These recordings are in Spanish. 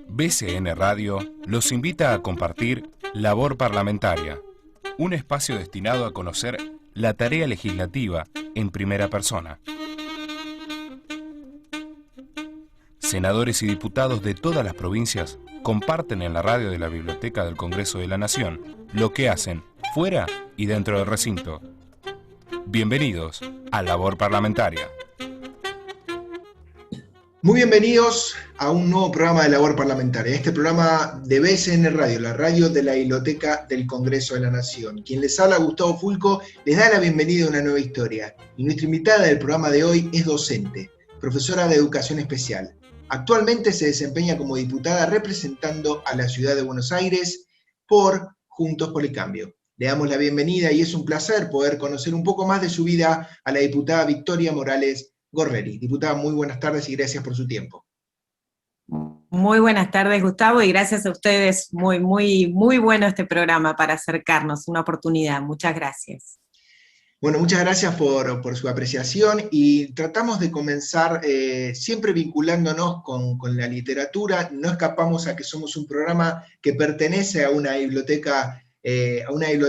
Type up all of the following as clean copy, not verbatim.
BCN Radio los invita a compartir Labor Parlamentaria, un espacio destinado a conocer la tarea legislativa en primera persona. Senadores y diputados de todas las provincias comparten en la radio de la Biblioteca del Congreso de la Nación lo que hacen fuera y dentro del recinto. Bienvenidos a Labor Parlamentaria. Muy bienvenidos a un nuevo programa de Labor Parlamentaria, este programa de BCN Radio, la radio de la Biblioteca del Congreso de la Nación. Quien les habla, Gustavo Fulco, les da la bienvenida a una nueva historia. Y nuestra invitada del programa de hoy es docente, profesora de Educación Especial. Actualmente se desempeña como diputada representando a la ciudad de Buenos Aires por Juntos por el Cambio. Le damos la bienvenida y es un placer poder conocer un poco más de su vida a la diputada Victoria Morales Gorreri. Diputada, muy buenas tardes y gracias por su tiempo. Muy buenas tardes, Gustavo, y gracias a ustedes. Muy bueno este programa para acercarnos, una oportunidad. Muchas gracias. Bueno, muchas gracias por su apreciación y tratamos de comenzar siempre vinculándonos con la literatura. No escapamos a que somos un programa que pertenece a una biblioteca una de las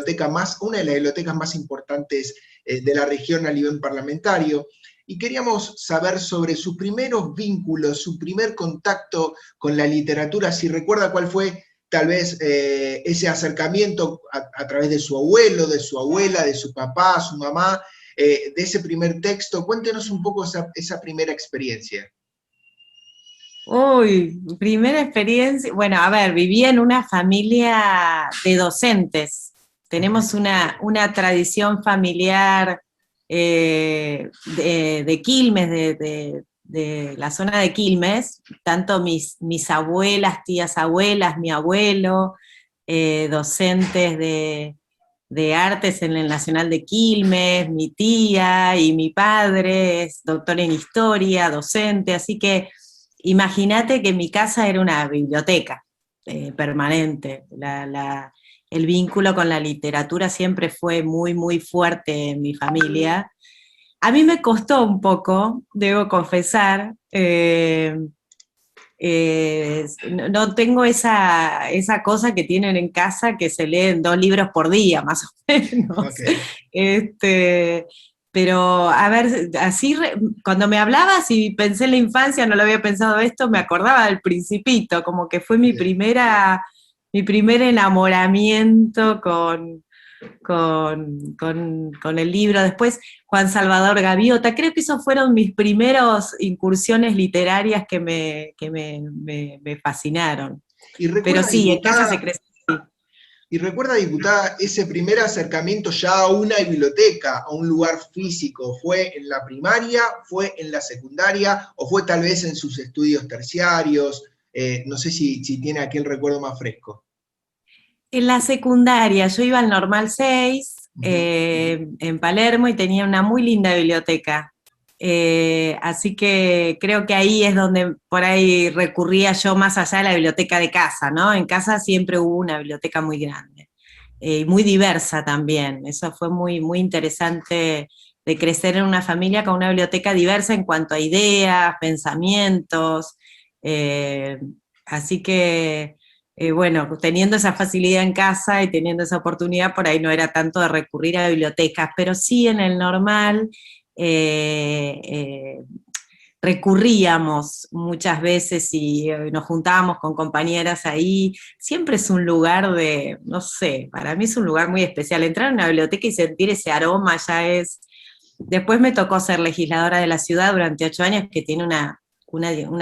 bibliotecas más importantes de la región a nivel parlamentario. Y queríamos saber sobre sus primeros vínculos, su primer contacto con la literatura, si recuerda cuál fue tal vez ese acercamiento a través de su abuelo, de su abuela, de su papá, su mamá, de ese primer texto. Cuéntenos un poco esa primera experiencia. Uy, primera experiencia. Bueno, a ver, vivía en una familia de docentes. Tenemos una tradición familiar de Quilmes, de la zona de Quilmes, tanto mis abuelas, tías abuelas, mi abuelo, docentes de artes en el Nacional de Quilmes, mi tía y mi padre es doctor en historia, docente, así que imagínate que mi casa era una biblioteca permanente. El vínculo con la literatura siempre fue muy fuerte en mi familia. A mí me costó un poco, debo confesar, no tengo esa cosa que tienen en casa que se leen 2 libros por día, más o menos. Okay. Pero, a ver, así, cuando me hablabas y pensé en la infancia, no lo había pensado esto, me acordaba del Principito, como que fue mi primer enamoramiento con el libro. Después, Juan Salvador Gaviota, creo que esos fueron mis primeros incursiones literarias que me fascinaron. Pero sí, en casa se creció. ¿Y recuerda, diputada, ese primer acercamiento ya a una biblioteca, a un lugar físico? ¿Fue en la primaria, fue en la secundaria o fue tal vez en sus estudios terciarios? No sé si tiene aquel recuerdo más fresco. En la secundaria, yo iba al Normal 6, en Palermo, y tenía una muy linda biblioteca. Así que creo que ahí es donde por ahí recurría yo más allá de la biblioteca de casa, ¿no? En casa siempre hubo una biblioteca muy grande, muy diversa también. Eso fue muy interesante de crecer en una familia con una biblioteca diversa en cuanto a ideas, pensamientos. Así que, bueno, teniendo esa facilidad en casa y teniendo esa oportunidad, por ahí no era tanto de recurrir a bibliotecas, pero sí en el Normal recurríamos muchas veces y nos juntábamos con compañeras ahí. Siempre es un lugar de, no sé, para mí es un lugar muy especial. Entrar a una biblioteca y sentir ese aroma ya es... Después me tocó ser legisladora de la ciudad durante 8 años, que tiene una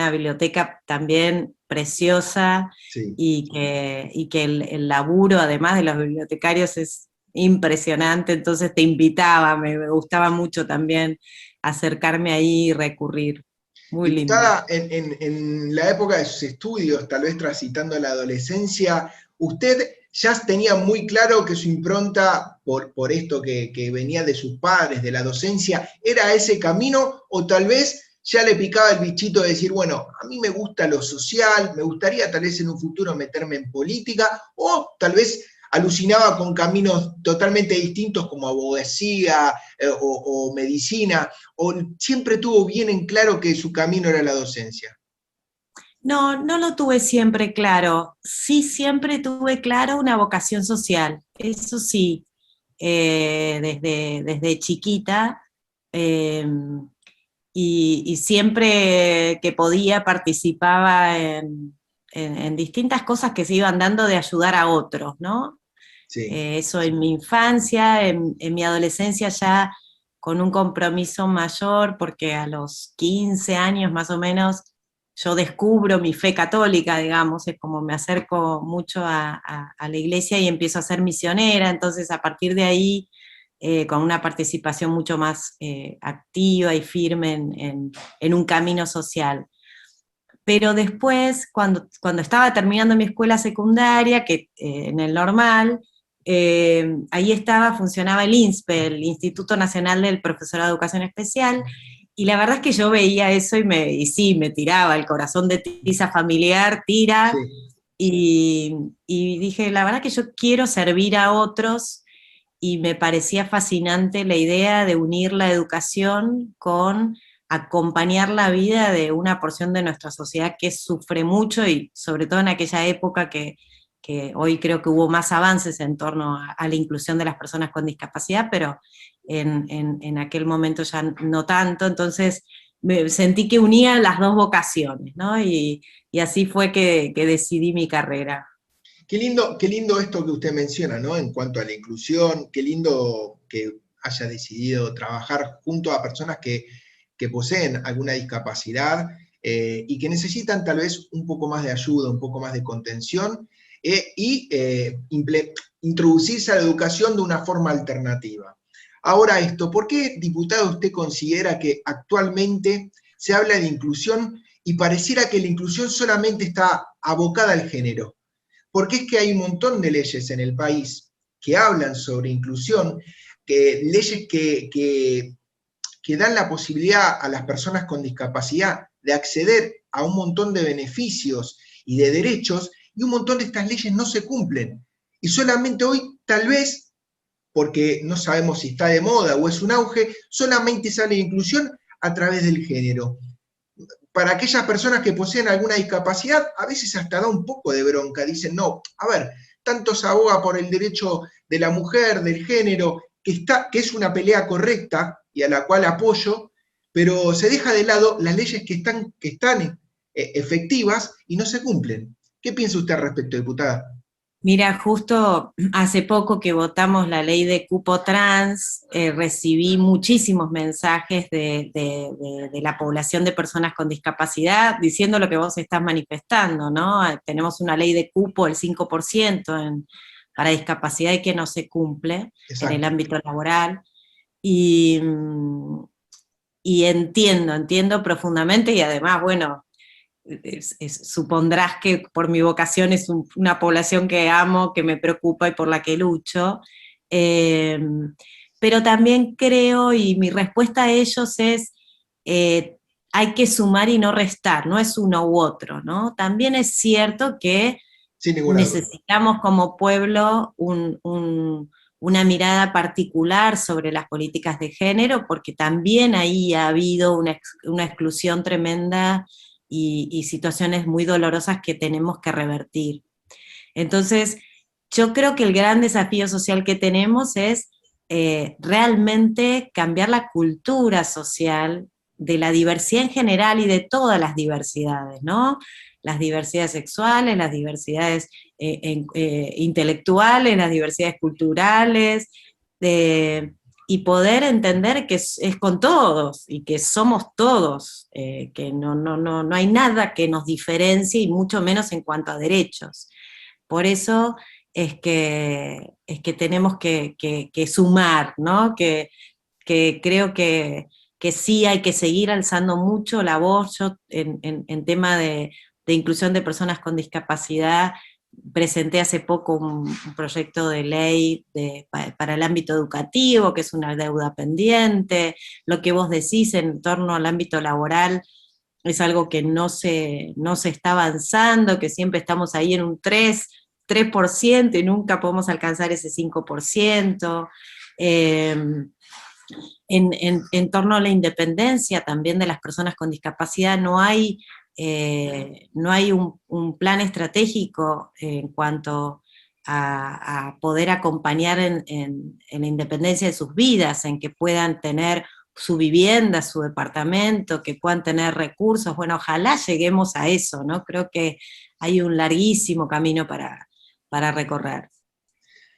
biblioteca también preciosa, sí. y que el laburo, además de los bibliotecarios, es impresionante. Entonces te invitaba, me gustaba mucho también acercarme ahí y recurrir. Muy lindo. En la época de sus estudios, tal vez transitando la adolescencia, ¿usted ya tenía muy claro que su impronta, por esto que venía de sus padres, de la docencia, era ese camino, o tal vez ya le picaba el bichito de decir, bueno, a mí me gusta lo social, me gustaría tal vez en un futuro meterme en política, o tal vez alucinaba con caminos totalmente distintos como abogacía o medicina, o siempre tuvo bien en claro que su camino era la docencia? No, no lo tuve siempre claro. Sí, siempre tuve claro una vocación social. Eso sí, desde chiquita. eh, y siempre que podía participaba en distintas cosas que se iban dando de ayudar a otros, ¿no? Sí, Eso en mi infancia, en mi adolescencia ya con un compromiso mayor, porque a los 15 años más o menos yo descubro mi fe católica, digamos, es como me acerco mucho a la iglesia y empiezo a ser misionera, entonces a partir de ahí, con una participación mucho más activa y firme en un camino social. Pero después, cuando estaba terminando mi escuela secundaria, que en el normal, ahí funcionaba el INSPE, el Instituto Nacional del Profesorado de Educación Especial, y la verdad es que yo veía eso y sí, me tiraba, el corazón de tiza familiar tira, sí. y dije, la verdad que yo quiero servir a otros, y me parecía fascinante la idea de unir la educación con acompañar la vida de una porción de nuestra sociedad que sufre mucho y sobre todo en aquella época que hoy creo que hubo más avances en torno a la inclusión de las personas con discapacidad, pero en aquel momento ya no tanto, entonces sentí que unía las dos vocaciones, ¿no? Y así fue que decidí mi carrera. Qué lindo esto que usted menciona, ¿no? En cuanto a la inclusión, qué lindo que haya decidido trabajar junto a personas que poseen alguna discapacidad y que necesitan tal vez un poco más de ayuda, un poco más de contención y introducirse a la educación de una forma alternativa. Ahora esto, ¿por qué, diputado, usted considera que actualmente se habla de inclusión y pareciera que la inclusión solamente está abocada al género? Porque es que hay un montón de leyes en el país que hablan sobre inclusión, leyes que dan la posibilidad a las personas con discapacidad de acceder a un montón de beneficios y de derechos, y un montón de estas leyes no se cumplen. Y solamente hoy, tal vez, porque no sabemos si está de moda o es un auge, solamente sale de inclusión a través del género. Para aquellas personas que poseen alguna discapacidad, a veces hasta da un poco de bronca. Dicen, no, a ver, tanto se aboga por el derecho de la mujer, del género, que es una pelea correcta y a la cual apoyo, pero se deja de lado las leyes que están efectivas y no se cumplen. ¿Qué piensa usted al respecto, diputada? Mira, justo hace poco que votamos la ley de cupo trans, recibí muchísimos mensajes de la población de personas con discapacidad diciendo lo que vos estás manifestando, ¿no? Tenemos una ley de cupo, el 5% para discapacidad y que no se cumple en el Exacto. ámbito laboral. Y, y entiendo profundamente y además, bueno, supondrás que por mi vocación es una población que amo, que me preocupa y por la que lucho. Eh, pero también creo, y mi respuesta a ellos es, hay que sumar y no restar, no es uno u otro, ¿no? También es cierto que Sin ninguna duda. necesitamos como pueblo una mirada particular sobre las políticas de género, porque también ahí ha habido una exclusión tremenda y situaciones muy dolorosas que tenemos que revertir. Entonces, yo creo que el gran desafío social que tenemos es realmente cambiar la cultura social de la diversidad en general y de todas las diversidades, ¿no? Las diversidades sexuales, las diversidades intelectuales, las diversidades culturales, y poder entender que es con todos y que somos todos, que no hay nada que nos diferencie y mucho menos en cuanto a derechos. Por eso es que tenemos que sumar, ¿no? Que creo que sí hay que seguir alzando mucho la voz. Yo en tema de inclusión de personas con discapacidad presenté hace poco un proyecto de ley para el ámbito educativo, que es una deuda pendiente. Lo que vos decís en torno al ámbito laboral es algo que no se está avanzando, que siempre estamos ahí en un 3% y nunca podemos alcanzar ese 5%. Eh, en torno a la independencia también de las personas con discapacidad, no hay no hay un plan estratégico en cuanto a poder acompañar en la independencia de sus vidas, en que puedan tener su vivienda, su departamento, que puedan tener recursos. Bueno, ojalá lleguemos a eso, ¿no? Creo que hay un larguísimo camino para recorrer.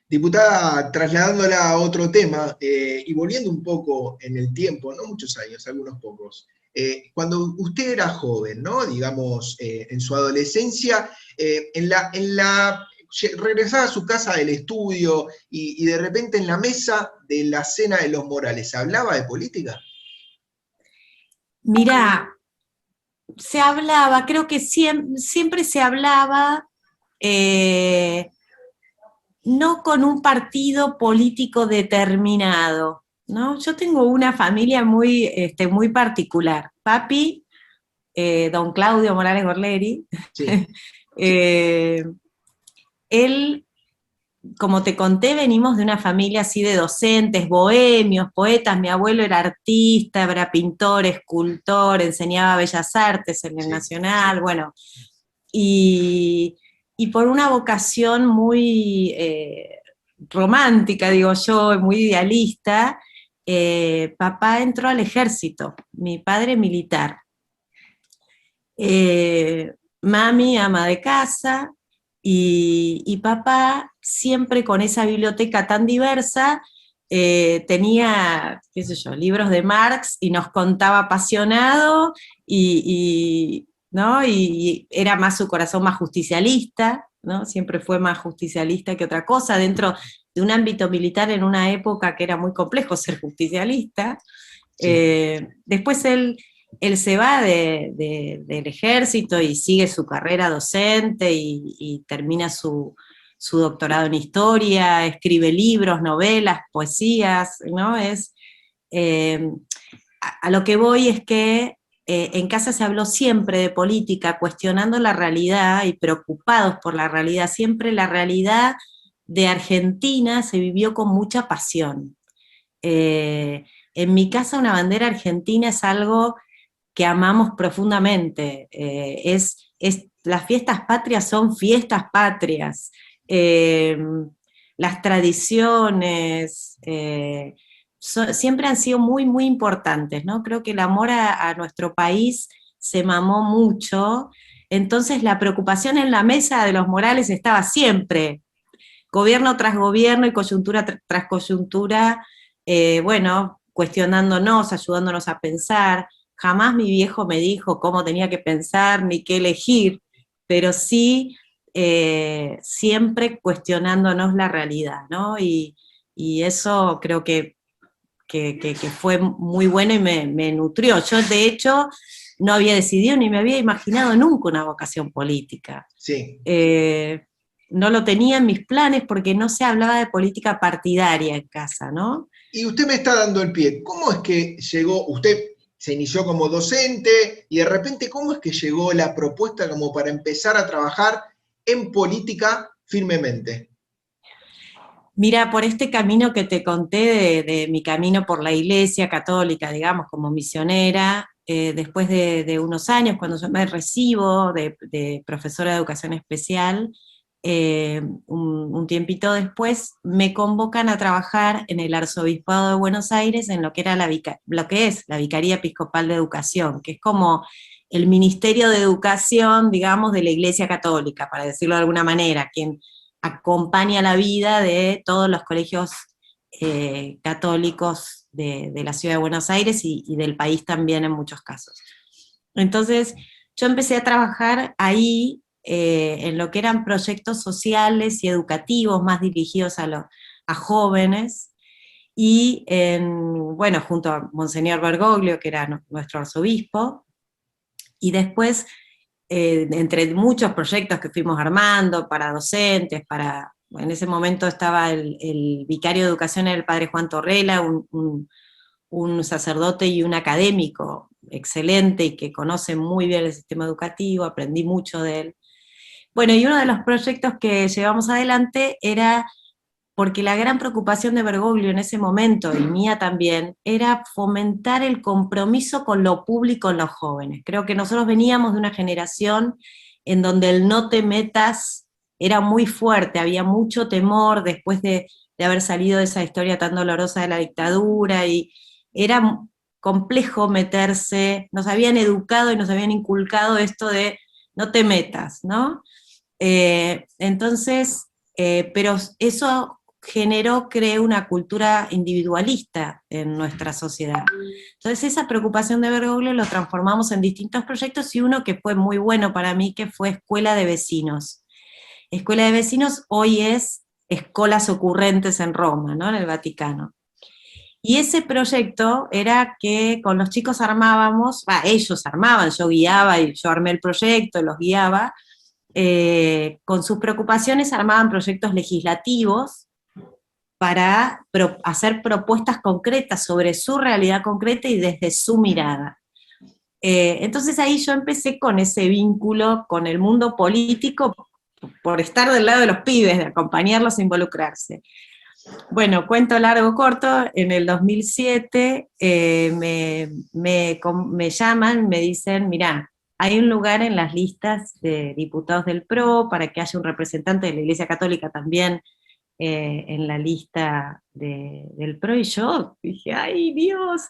Diputada, trasladándola a otro tema y volviendo un poco en el tiempo, no muchos años, algunos pocos, cuando usted era joven, ¿no? Digamos, en su adolescencia, regresaba a su casa del estudio y de repente en la mesa de la cena de los Morales, ¿se hablaba de política? Mirá, se hablaba, creo que siempre se hablaba, no con un partido político determinado, ¿no? Yo tengo una familia muy particular. Papi, don Claudio Morales Gorleri, Sí. él, como te conté, venimos de una familia así de docentes, bohemios, poetas. Mi abuelo era artista, era pintor, escultor, enseñaba bellas artes en el Nacional, bueno, y por una vocación muy romántica, digo yo, muy idealista, papá entró al ejército, mi padre militar. Mami ama de casa, y papá siempre con esa biblioteca tan diversa, tenía, qué sé yo, libros de Marx y nos contaba apasionado, ¿no? Y era más su corazón más justicialista, ¿no? Siempre fue más justicialista que otra cosa, dentro de un ámbito militar en una época que era muy complejo ser justicialista. Después él se va del ejército y sigue su carrera docente y termina su doctorado en historia, escribe libros, novelas, poesías, ¿no? A lo que voy es que en casa se habló siempre de política, cuestionando la realidad y preocupados por la realidad. Siempre la realidad de Argentina se vivió con mucha pasión. En mi casa una bandera argentina es algo que amamos profundamente. Las fiestas patrias son fiestas patrias. Las tradiciones siempre han sido muy, muy importantes, ¿no? Creo que el amor a nuestro país se mamó mucho, entonces la preocupación en la mesa de los Morales estaba siempre, gobierno tras gobierno y coyuntura tras coyuntura, bueno, cuestionándonos, ayudándonos a pensar. Jamás mi viejo me dijo cómo tenía que pensar ni qué elegir, pero sí siempre cuestionándonos la realidad, ¿no? Y eso creo que fue muy bueno y me nutrió. Yo, de hecho, no había decidido ni me había imaginado nunca una vocación política. Sí. No lo tenía en mis planes porque no se hablaba de política partidaria en casa, ¿no? Y usted me está dando el pie. ¿Cómo es que llegó, usted se inició como docente y de repente cómo es que llegó la propuesta como para empezar a trabajar en política firmemente? Mira, por este camino que te conté de mi camino por la Iglesia Católica, digamos, como misionera, después de unos años, cuando yo me recibo de profesora de educación especial, un tiempito después me convocan a trabajar en el Arzobispado de Buenos Aires en lo que es la Vicaría Episcopal de Educación, que es como el Ministerio de Educación, digamos, de la Iglesia Católica, para decirlo de alguna manera, quien acompaña la vida de todos los colegios católicos de la ciudad de Buenos Aires y del país también en muchos casos. Entonces, yo empecé a trabajar ahí en lo que eran proyectos sociales y educativos más dirigidos a jóvenes, y bueno, junto a Monseñor Bergoglio, que era nuestro arzobispo, y después entre muchos proyectos que fuimos armando para docentes, en ese momento estaba el vicario de educación, era el padre Juan Torrela, un sacerdote y un académico excelente y que conoce muy bien el sistema educativo, aprendí mucho de él. Bueno, y uno de los proyectos que llevamos adelante era porque la gran preocupación de Bergoglio en ese momento, y mía también, era fomentar el compromiso con lo público en los jóvenes. Creo que nosotros veníamos de una generación en donde el no te metas era muy fuerte, había mucho temor después de haber salido de esa historia tan dolorosa de la dictadura, y era complejo meterse, nos habían educado y nos habían inculcado esto de no te metas, ¿no? Entonces, pero eso generó, creo, una cultura individualista en nuestra sociedad. Entonces esa preocupación de Bergoglio lo transformamos en distintos proyectos, y uno que fue muy bueno para mí, que fue Escuela de Vecinos. Escuela de Vecinos hoy es Escolas Ocurrentes en Roma, ¿no? En el Vaticano. Y ese proyecto era que con los chicos armábamos, ellos armaban, yo guiaba y yo armé el proyecto, los guiaba, con sus preocupaciones armaban proyectos legislativos para hacer propuestas concretas sobre su realidad concreta y desde su mirada. Entonces ahí yo empecé con ese vínculo con el mundo político, por estar del lado de los pibes, de acompañarlos a involucrarse. Bueno, cuento largo corto, en el 2007 me llaman, me dicen, mirá, hay un lugar en las listas de diputados del PRO para que haya un representante de la Iglesia Católica también en la lista del PRO, y yo dije, ¡ay Dios!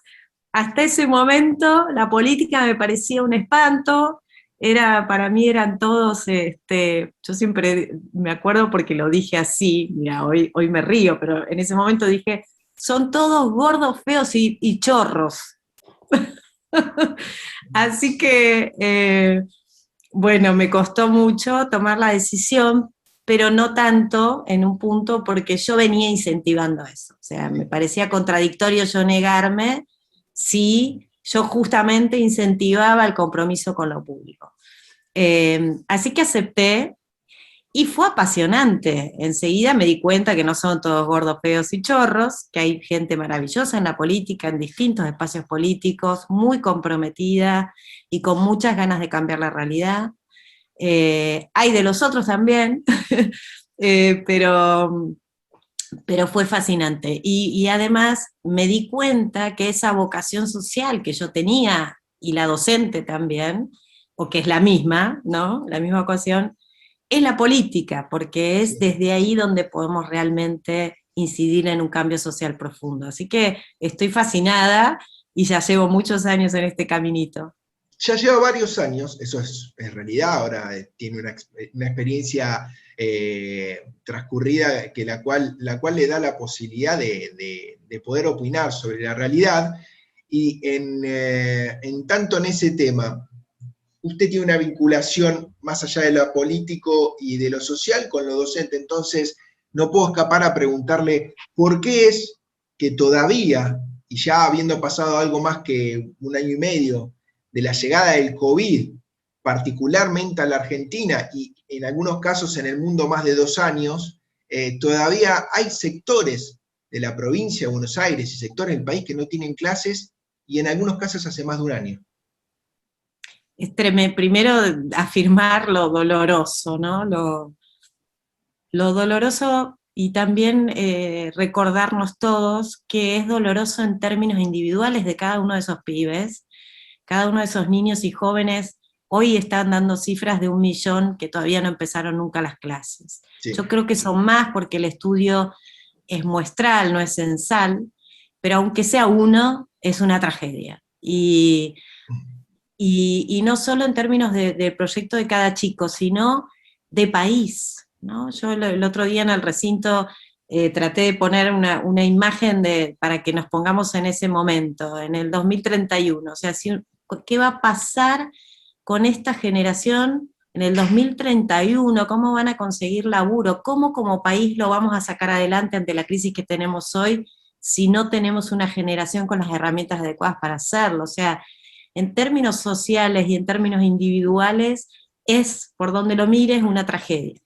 Hasta ese momento la política me parecía un espanto, para mí eran todos, yo siempre me acuerdo porque lo dije así, mira, hoy me río, pero en ese momento dije, son todos gordos, feos y chorros. Así que, bueno, me costó mucho tomar la decisión, pero no tanto en un punto porque yo venía incentivando eso. O sea, me parecía contradictorio yo negarme si yo justamente incentivaba el compromiso con lo público. Así que acepté, y fue apasionante. Enseguida me di cuenta que no son todos gordos, feos y chorros, que hay gente maravillosa en la política, en distintos espacios políticos, muy comprometida y con muchas ganas de cambiar la realidad. Hay de los otros también, pero fue fascinante. Y además me di cuenta que esa vocación social que yo tenía, y la docente también, o que es la misma, ¿no? La misma vocación, es la política, porque es desde ahí donde podemos realmente incidir en un cambio social profundo. Así que estoy fascinada y ya llevo muchos años en este caminito. Ya lleva varios años, eso es realidad, ahora tiene una experiencia transcurrida que la cual le da la posibilidad de poder opinar sobre la realidad, y en tanto en ese tema, usted tiene una vinculación más allá de lo político y de lo social con lo docente, entonces no puedo escapar a preguntarle por qué es que todavía, y ya habiendo pasado algo más que un año y medio de la llegada del COVID, particularmente a la Argentina y en algunos casos en el mundo más de 2 años, todavía hay sectores de la provincia de Buenos Aires y sectores del país que no tienen clases, y en algunos casos hace más de un año. Primero afirmar lo doloroso, ¿no? Lo doloroso, y también recordarnos todos que es doloroso en términos individuales de cada uno de esos pibes. Cada uno de esos niños y jóvenes hoy están dando cifras de 1 millón que todavía no empezaron nunca las clases. Sí. Yo creo que son más porque el estudio es muestral, no es censal, pero aunque sea uno, es una tragedia. Y no solo en términos del proyecto de cada chico, sino de país, ¿no? Yo el otro día en el recinto traté de poner una imagen para que nos pongamos en ese momento, en el 2031, o sea, ¿qué va a pasar con esta generación en el 2031? ¿Cómo van a conseguir laburo? ¿Cómo como país lo vamos a sacar adelante ante la crisis que tenemos hoy si no tenemos una generación con las herramientas adecuadas para hacerlo? O sea, en términos sociales y en términos individuales, es, por donde lo mires, una tragedia.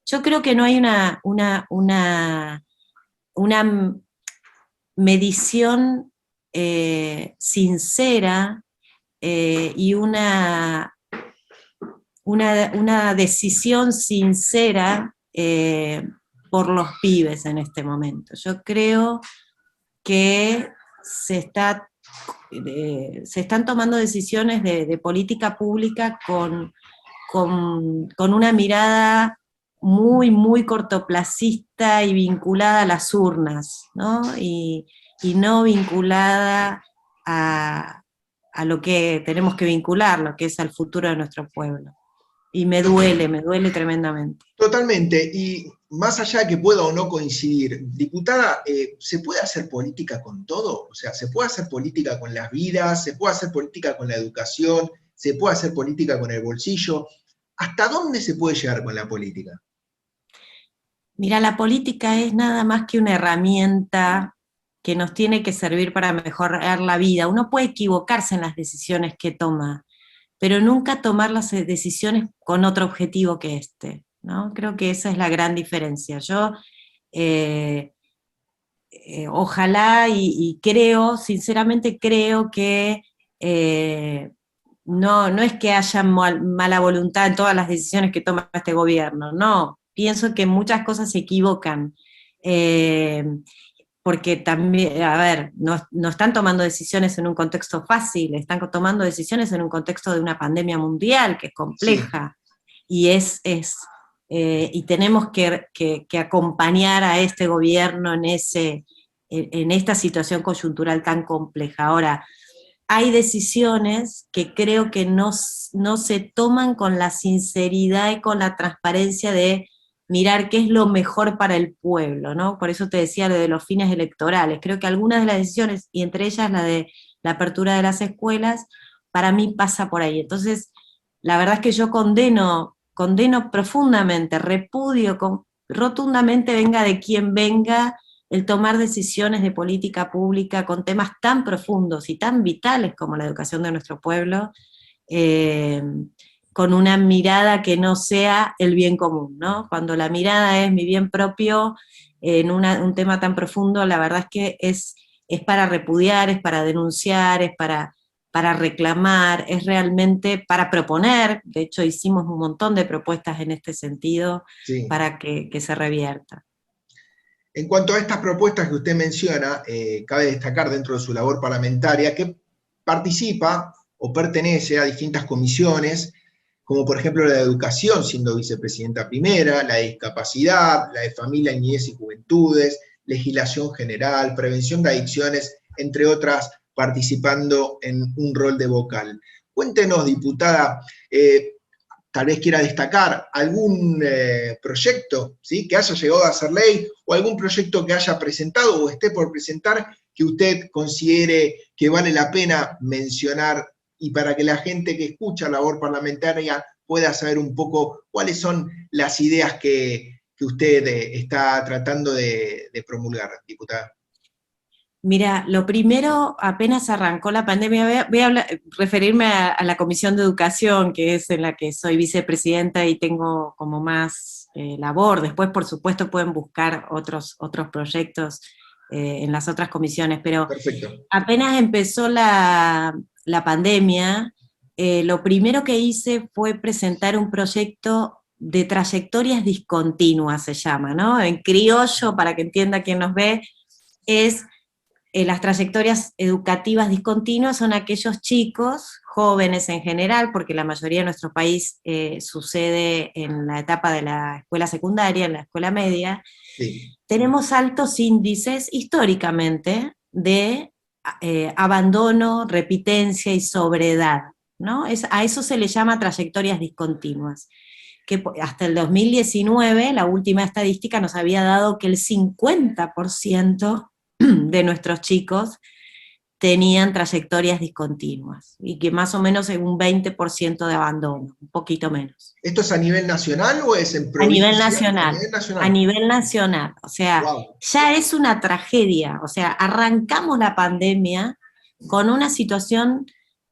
Yo creo que no hay una medición sincera y una decisión sincera por los pibes en este momento. Yo creo que se están tomando decisiones de política pública con una mirada muy, muy cortoplacista y vinculada a las urnas, ¿no? Y no vinculada a lo que tenemos que vincular, lo que es al futuro de nuestro pueblo. Y me duele tremendamente. Totalmente, y más allá de que pueda o no coincidir, diputada, ¿se puede hacer política con todo? O sea, ¿se puede hacer política con las vidas? ¿Se puede hacer política con la educación? ¿Se puede hacer política con el bolsillo? ¿Hasta dónde se puede llegar con la política? Mira, la política es nada más que una herramienta que nos tiene que servir para mejorar la vida. Uno puede equivocarse en las decisiones que toma, pero nunca tomar las decisiones con otro objetivo que este, ¿no? Creo que esa es la gran diferencia. Yo ojalá y creo, sinceramente creo que no es que haya mala voluntad en todas las decisiones que toma este gobierno, no. Pienso que muchas cosas se equivocan, porque también, a ver, no están tomando decisiones en un contexto fácil, están tomando decisiones en un contexto de una pandemia mundial que es compleja, sí. Y tenemos que acompañar a este gobierno en esta situación coyuntural tan compleja. Ahora, hay decisiones que creo que no se toman con la sinceridad y con la transparencia de mirar qué es lo mejor para el pueblo, ¿no? Por eso te decía lo de los fines electorales. Creo que algunas de las decisiones, y entre ellas la de la apertura de las escuelas, para mí pasa por ahí. Entonces, la verdad es que yo condeno profundamente, repudio rotundamente, venga de quien venga, el tomar decisiones de política pública con temas tan profundos y tan vitales como la educación de nuestro pueblo, con una mirada que no sea el bien común, ¿no? Cuando la mirada es mi bien propio, en un tema tan profundo, la verdad es que es para repudiar, es para denunciar, es para reclamar, es realmente para proponer. De hecho hicimos un montón de propuestas en este sentido, sí, para que se revierta. En cuanto a estas propuestas que usted menciona, cabe destacar dentro de su labor parlamentaria que participa o pertenece a distintas comisiones, como por ejemplo la de educación, siendo vicepresidenta primera, la de discapacidad, la de familia, niñez y juventudes, legislación general, prevención de adicciones, entre otras, participando en un rol de vocal. Cuéntenos, diputada, tal vez quiera destacar algún proyecto, ¿sí?, que haya llegado a ser ley, o algún proyecto que haya presentado o esté por presentar que usted considere que vale la pena mencionar, y para que la gente que escucha la labor parlamentaria pueda saber un poco cuáles son las ideas que usted está tratando de promulgar, diputada. Mira, lo primero, apenas arrancó la pandemia, voy a referirme a la Comisión de Educación, que es en la que soy vicepresidenta y tengo como más labor. Después, por supuesto, pueden buscar otros proyectos en las otras comisiones, pero perfecto. Apenas empezó la pandemia, lo primero que hice fue presentar un proyecto de trayectorias discontinuas, se llama, ¿no? En criollo, para que entienda quien nos ve, es... las trayectorias educativas discontinuas son aquellos chicos, jóvenes en general, porque la mayoría de nuestro país sucede en la etapa de la escuela secundaria, en la escuela media. Sí. Tenemos altos índices históricamente de abandono, repitencia y sobredad, ¿no? A eso se le llama trayectorias discontinuas, que hasta el 2019, la última estadística nos había dado que el 50% de nuestros chicos tenían trayectorias discontinuas, y que más o menos un 20% de abandono, un poquito menos. ¿Esto es a nivel nacional o es en provincia? A nivel nacional. A nivel nacional. O sea, wow, ya es una tragedia. O sea, arrancamos la pandemia con una situación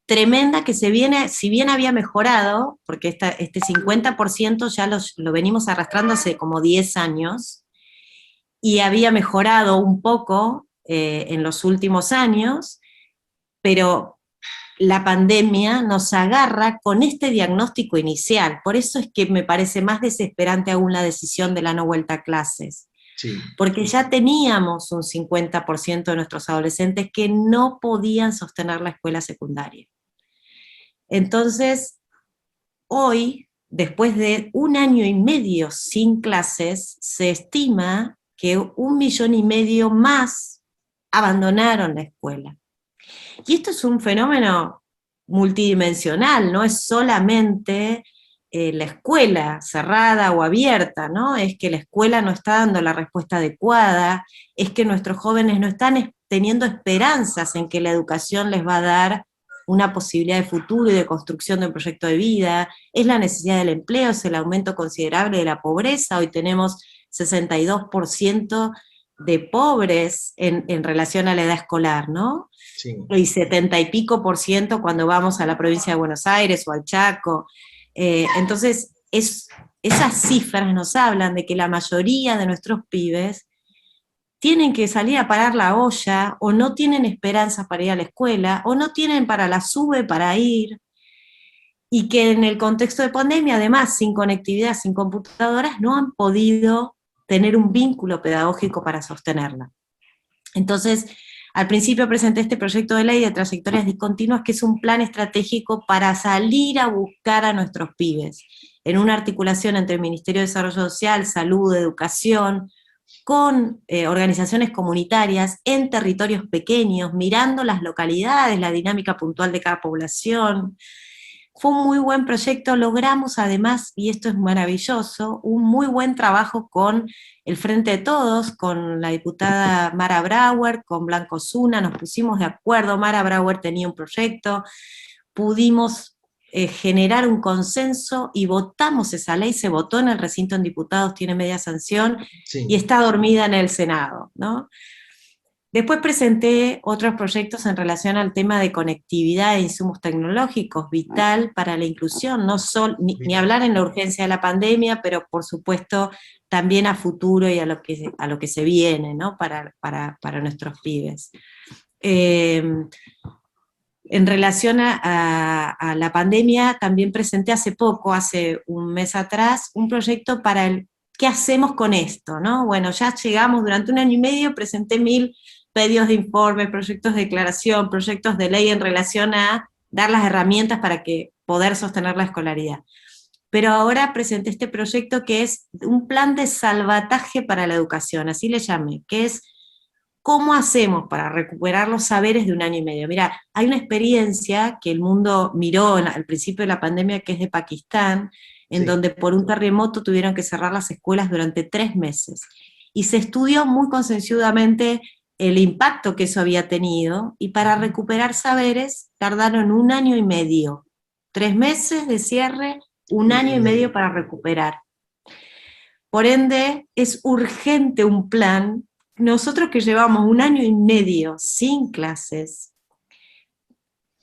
tremenda que si bien había mejorado, porque este 50% ya lo venimos arrastrando hace como 10 años, y había mejorado un poco en los últimos años, pero la pandemia nos agarra con este diagnóstico inicial. Por eso es que me parece más desesperante aún la decisión de la no vuelta a clases. Sí. porque ya teníamos un 50% de nuestros adolescentes que no podían sostener la escuela secundaria. Entonces, hoy, después de 1 año y medio sin clases, se estima que 1,5 millones más abandonaron la escuela. Y esto es un fenómeno multidimensional, no es solamente la escuela cerrada o abierta, ¿no? Es que la escuela no está dando la respuesta adecuada, es que nuestros jóvenes no están teniendo esperanzas en que la educación les va a dar una posibilidad de futuro y de construcción de un proyecto de vida, es la necesidad del empleo, es el aumento considerable de la pobreza, hoy tenemos 62% de pobres en relación a la edad escolar, ¿no? Sí. Y 70 y pico por ciento cuando vamos a la provincia de Buenos Aires o al Chaco. Entonces, esas cifras nos hablan de que la mayoría de nuestros pibes tienen que salir a parar la olla, o no tienen esperanzas para ir a la escuela, o no tienen para la SUBE para ir, y que en el contexto de pandemia, además, sin conectividad, sin computadoras, no han podido tener un vínculo pedagógico para sostenerla. Entonces, al principio presenté este proyecto de ley de trayectorias discontinuas, que es un plan estratégico para salir a buscar a nuestros pibes, en una articulación entre el Ministerio de Desarrollo Social, Salud, Educación, con organizaciones comunitarias en territorios pequeños, mirando las localidades, la dinámica puntual de cada población. Fue un muy buen proyecto, logramos además, y esto es maravilloso, un muy buen trabajo con el Frente de Todos, con la diputada Mara Brauer, con Blanco Zuna, nos pusimos de acuerdo, Mara Brauer tenía un proyecto, pudimos generar un consenso y votamos esa ley, se votó en el recinto en diputados, tiene media sanción, Sí. y está dormida en el Senado, ¿no? Después presenté otros proyectos en relación al tema de conectividad e insumos tecnológicos, vital para la inclusión, no solo, ni hablar en la urgencia de la pandemia, pero por supuesto también a futuro y a lo que se viene, ¿no? para nuestros pibes. En relación a la pandemia, también presenté hace poco, hace un mes atrás, un proyecto para el ¿qué hacemos con esto? ¿No? Bueno, ya llegamos, durante 1 año y medio presenté 1000 pedidos de informe, proyectos de declaración, proyectos de ley en relación a dar las herramientas para poder sostener la escolaridad. Pero ahora presenté este proyecto que es un plan de salvataje para la educación, así le llamé, que es ¿cómo hacemos para recuperar los saberes de 1 año y medio? Mira, hay una experiencia que el mundo miró al principio de la pandemia, que es de Pakistán, en donde por un terremoto tuvieron que cerrar las escuelas durante 3 meses. Y se estudió muy concienzudamente el impacto que eso había tenido, y para recuperar saberes tardaron 1 año y medio. 3 meses de cierre, 1 año y medio para recuperar. Por ende, es urgente un plan. Nosotros que llevamos 1 año y medio sin clases,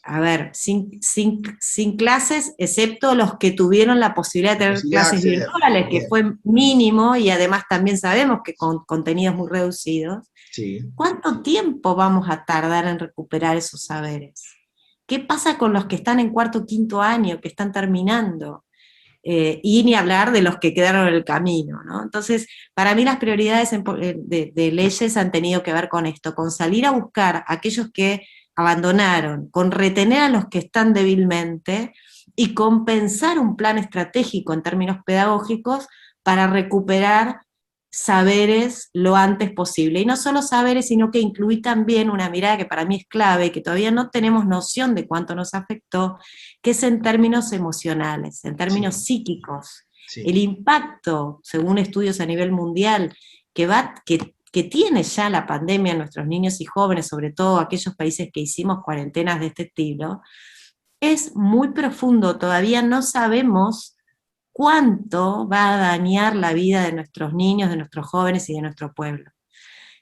a ver, sin clases, excepto los que tuvieron la posibilidad de tener clases virtuales, que fue mínimo, y además también sabemos que con contenidos muy reducidos. Sí. ¿Cuánto tiempo vamos a tardar en recuperar esos saberes? ¿Qué pasa con los que están en 4º o 5º año, que están terminando? Y ni hablar de los que quedaron en el camino, ¿no? Entonces, para mí las prioridades de leyes han tenido que ver con esto, con salir a buscar a aquellos que abandonaron, con retener a los que están débilmente, y con pensar un plan estratégico en términos pedagógicos para recuperar saberes lo antes posible. Y no solo saberes, sino que incluí también una mirada que para mí es clave, que todavía no tenemos noción de cuánto nos afectó, que es en términos emocionales, en términos psíquicos. Sí. El impacto, según estudios a nivel mundial, que tiene ya la pandemia en nuestros niños y jóvenes, sobre todo aquellos países que hicimos cuarentenas de este estilo, es muy profundo. Todavía no sabemos cuánto va a dañar la vida de nuestros niños, de nuestros jóvenes y de nuestro pueblo.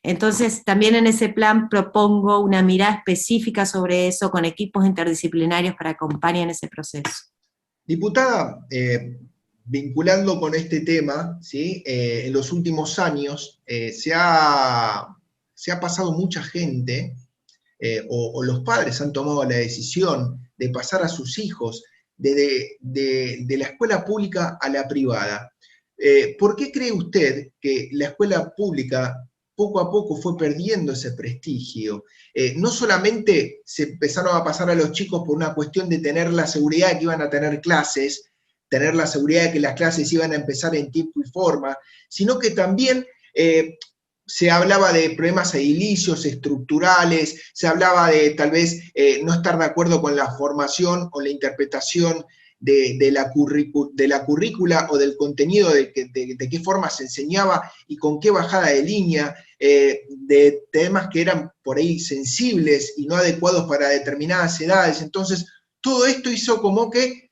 Entonces, también en ese plan propongo una mirada específica sobre eso, con equipos interdisciplinarios para acompañar ese proceso. Diputada, vinculando con este tema, ¿sí? En los últimos años se ha pasado mucha gente, o los padres han tomado la decisión de pasar a sus hijos de la escuela pública a la privada. ¿por qué cree usted que la escuela pública poco a poco fue perdiendo ese prestigio? No solamente se empezaron a pasar a los chicos por una cuestión de tener la seguridad de que iban a tener clases, tener la seguridad de que las clases iban a empezar en tiempo y forma, sino que también se hablaba de problemas edilicios, estructurales, se hablaba de tal vez no estar de acuerdo con la formación o la interpretación de la currícula o del contenido, de qué forma se enseñaba y con qué bajada de línea, de temas que eran por ahí sensibles y no adecuados para determinadas edades. Entonces, todo esto hizo como que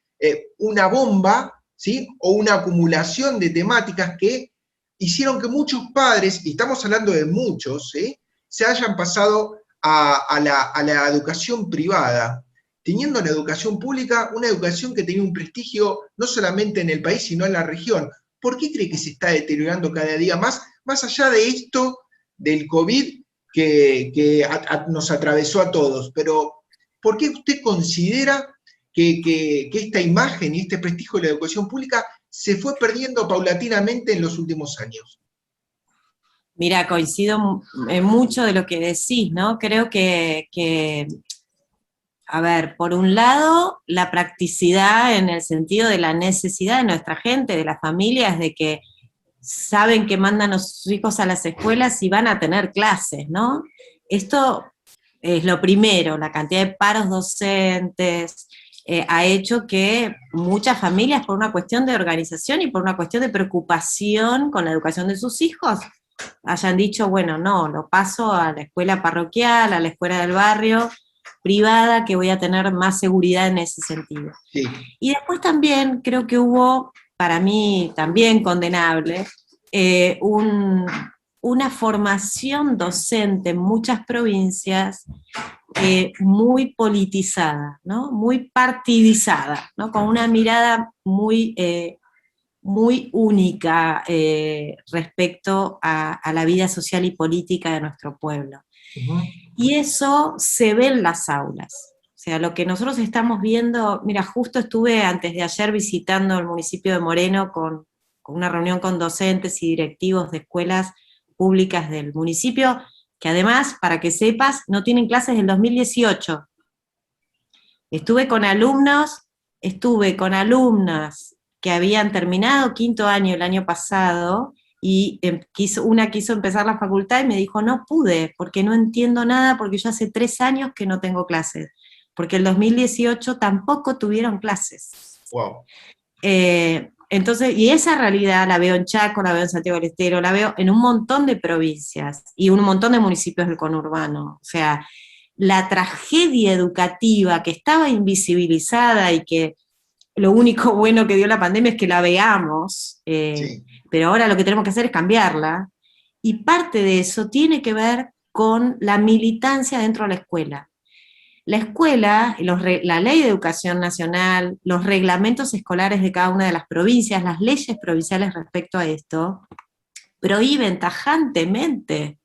una bomba, ¿sí? O una acumulación de temáticas que hicieron que muchos padres, y estamos hablando de muchos, ¿sí? Se hayan pasado a la educación privada, teniendo la educación pública, una educación que tenía un prestigio no solamente en el país, sino en la región. ¿Por qué cree que se está deteriorando cada día más allá de esto del COVID que nos atravesó a todos? Pero, ¿por qué usted considera que esta imagen y este prestigio de la educación pública se fue perdiendo paulatinamente en los últimos años? Mira, coincido en mucho de lo que decís, ¿no? Creo que, a ver, por un lado, la practicidad en el sentido de la necesidad de nuestra gente, de las familias, de que saben que mandan a sus hijos a las escuelas y van a tener clases, ¿no? Esto es lo primero, la cantidad de paros docentes, ha hecho que muchas familias, por una cuestión de organización y por una cuestión de preocupación con la educación de sus hijos, hayan dicho, bueno, no, lo paso a la escuela parroquial, a la escuela del barrio, privada, que voy a tener más seguridad en ese sentido. Sí. Y después también creo que hubo, para mí también condenable, una formación docente en muchas provincias muy politizada, ¿no? Muy partidizada, ¿no? Con una mirada muy, muy única respecto a la vida social y política de nuestro pueblo. Uh-huh. Y eso se ve en las aulas. O sea, lo que nosotros estamos viendo, mira, justo estuve antes de ayer visitando el municipio de Moreno con una reunión con docentes y directivos de escuelas públicas del municipio, que además, para que sepas, no tienen clases del 2018. Estuve con alumnas que habían terminado quinto año el año pasado, y una quiso empezar la facultad y me dijo, no pude, porque no entiendo nada, porque yo hace 3 años que no tengo clases, porque el 2018 tampoco tuvieron clases. Wow. Entonces, y esa realidad la veo en Chaco, la veo en Santiago del Estero, la veo en un montón de provincias y un montón de municipios del conurbano. O sea, la tragedia educativa que estaba invisibilizada y que lo único bueno que dio la pandemia es que la veamos, Sí. pero ahora lo que tenemos que hacer es cambiarla, y parte de eso tiene que ver con la militancia dentro de la escuela. La escuela, la ley de educación nacional, los reglamentos escolares de cada una de las provincias, las leyes provinciales respecto a esto, prohíben tajantemente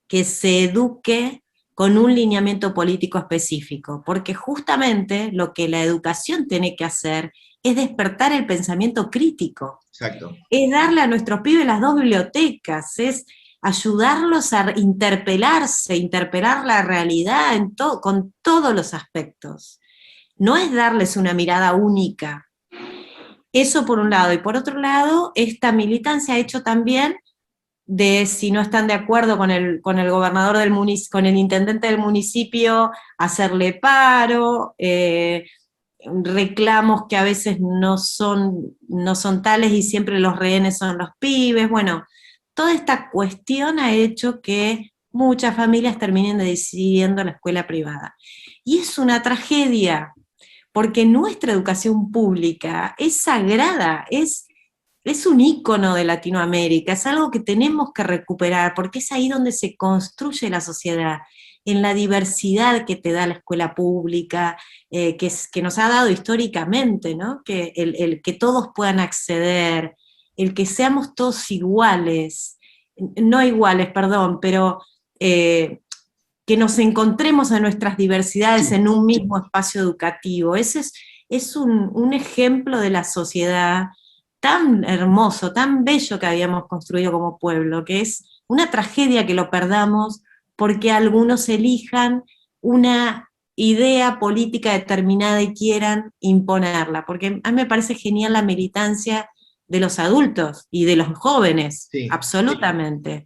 que se eduque con un lineamiento político específico, porque justamente lo que la educación tiene que hacer es despertar el pensamiento crítico. Exacto. Es darle a nuestros pibes las 2 bibliotecas, es ayudarlos a interpelarse, interpelar la realidad con todos los aspectos. No es darles una mirada única. Eso por un lado. Y por otro lado, esta militancia ha hecho también de, si no están de acuerdo con el gobernador del municipio, con el intendente del municipio, hacerle paro, reclamos que a veces no son tales y siempre los rehenes son los pibes. Bueno, toda esta cuestión ha hecho que muchas familias terminen decidiendo la escuela privada. Y es una tragedia, porque nuestra educación pública es sagrada, es un ícono de Latinoamérica, es algo que tenemos que recuperar, porque es ahí donde se construye la sociedad, en la diversidad que te da la escuela pública, que nos ha dado históricamente, ¿no? Que el que todos puedan acceder, el que seamos todos iguales, no iguales, perdón, pero que nos encontremos en nuestras diversidades en un mismo espacio educativo. Ese es un ejemplo de la sociedad tan hermoso, tan bello que habíamos construido como pueblo, que es una tragedia que lo perdamos porque algunos elijan una idea política determinada y quieran imponerla, porque a mí me parece genial la militancia de los adultos y de los jóvenes, Sí, absolutamente,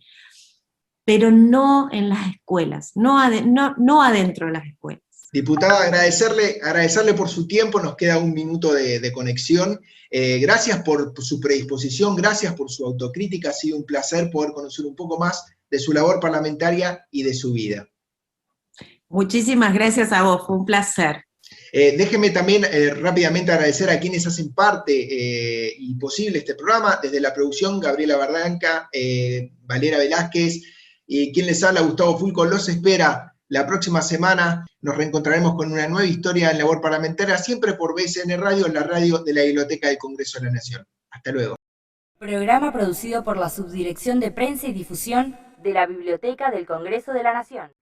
pero no en las escuelas, no adentro de las escuelas. Diputada, agradecerle por su tiempo, nos queda un minuto de conexión. Gracias por su predisposición, gracias por su autocrítica, ha sido un placer poder conocer un poco más de su labor parlamentaria y de su vida. Muchísimas gracias a vos, fue un placer. Déjeme también rápidamente agradecer a quienes hacen parte y posible este programa, desde la producción, Gabriela Bardanca, Valera Velázquez, y quien les habla, Gustavo Fulco, los espera la próxima semana. Nos reencontraremos con una nueva historia en labor parlamentaria, siempre por BSN Radio, la radio de la Biblioteca del Congreso de la Nación. Hasta luego. Programa producido por la Subdirección de Prensa y Difusión de la Biblioteca del Congreso de la Nación.